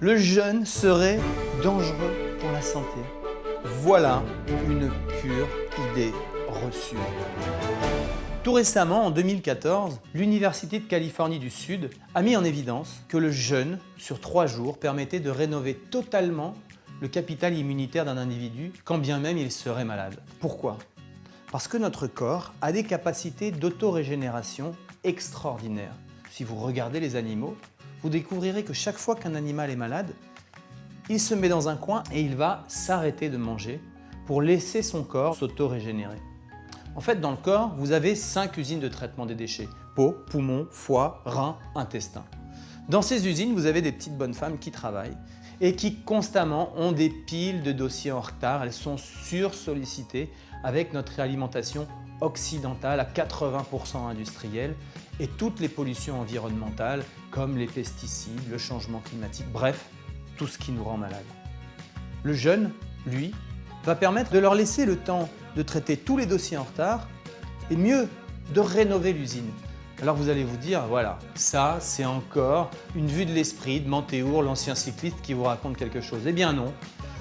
Le jeûne serait dangereux pour la santé. Voilà une pure idée reçue. Tout récemment, en 2014, l'Université de Californie du Sud a mis en évidence que le jeûne sur 3 jours permettait de rénover totalement le capital immunitaire d'un individu, quand bien même il serait malade. Pourquoi? Parce que notre corps a des capacités d'autorégénération extraordinaires. Si vous regardez les animaux, vous découvrirez que chaque fois qu'un animal est malade, il se met dans un coin et il va s'arrêter de manger pour laisser son corps s'autorégénérer. En fait, dans le corps, vous avez 5 usines de traitement des déchets. Peau, poumons, foie, reins, intestin. Dans ces usines, vous avez des petites bonnes femmes qui travaillent et qui constamment ont des piles de dossiers en retard. Elles sont sursollicitées avec notre alimentation occidentale à 80% industrielle et toutes les pollutions environnementales comme les pesticides, le changement climatique, bref, tout ce qui nous rend malades. Le jeûne, lui, va permettre de leur laisser le temps de traiter tous les dossiers en retard et mieux, de rénover l'usine. Alors vous allez vous dire, voilà, ça c'est encore une vue de l'esprit de Mantéour, l'ancien cycliste qui vous raconte quelque chose. Eh bien non,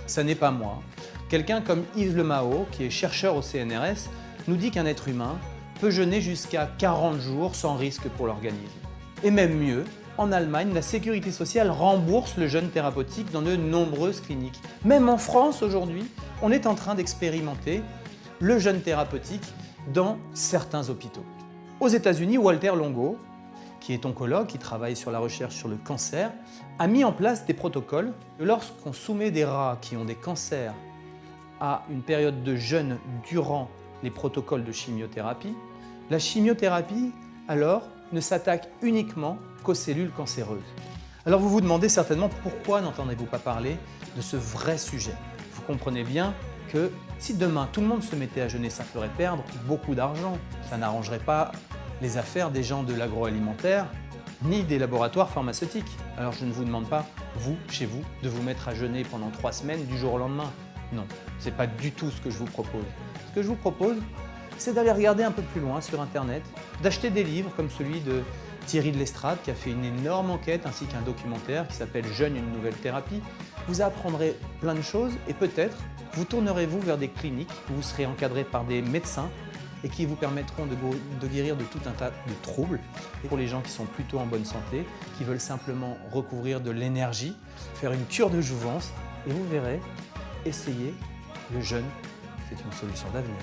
ça n'est pas moi. Quelqu'un comme Yves Lemao, qui est chercheur au CNRS, nous dit qu'un être humain peut jeûner jusqu'à 40 jours sans risque pour l'organisme. Et même mieux, en Allemagne, la sécurité sociale rembourse le jeûne thérapeutique dans de nombreuses cliniques. Même en France aujourd'hui, on est en train d'expérimenter le jeûne thérapeutique dans certains hôpitaux. Aux États-Unis, Walter Longo, qui est oncologue, qui travaille sur la recherche sur le cancer, a mis en place des protocoles. Lorsqu'on soumet des rats qui ont des cancers à une période de jeûne durant les protocoles de chimiothérapie, la chimiothérapie, alors, ne s'attaque uniquement qu'aux cellules cancéreuses. Alors vous vous demandez certainement pourquoi n'entendez-vous pas parler de ce vrai sujet. Vous comprenez bien que si demain tout le monde se mettait à jeûner, ça ferait perdre beaucoup d'argent. Ça n'arrangerait pas les affaires des gens de l'agroalimentaire ni des laboratoires pharmaceutiques. Alors je ne vous demande pas, vous, chez vous, de vous mettre à jeûner pendant 3 semaines du jour au lendemain. Non, ce n'est pas du tout ce que je vous propose. Ce que je vous propose, c'est d'aller regarder un peu plus loin sur Internet, d'acheter des livres comme celui de Thierry de L'Estrade qui a fait une énorme enquête ainsi qu'un documentaire qui s'appelle « Jeûne, une nouvelle thérapie ». Vous apprendrez plein de choses et peut-être vous tournerez-vous vers des cliniques où vous serez encadré par des médecins et qui vous permettront de guérir de tout un tas de troubles. Et pour les gens qui sont plutôt en bonne santé, qui veulent simplement recouvrir de l'énergie, faire une cure de jouvence, et vous verrez, essayez, le jeûne, c'est une solution d'avenir.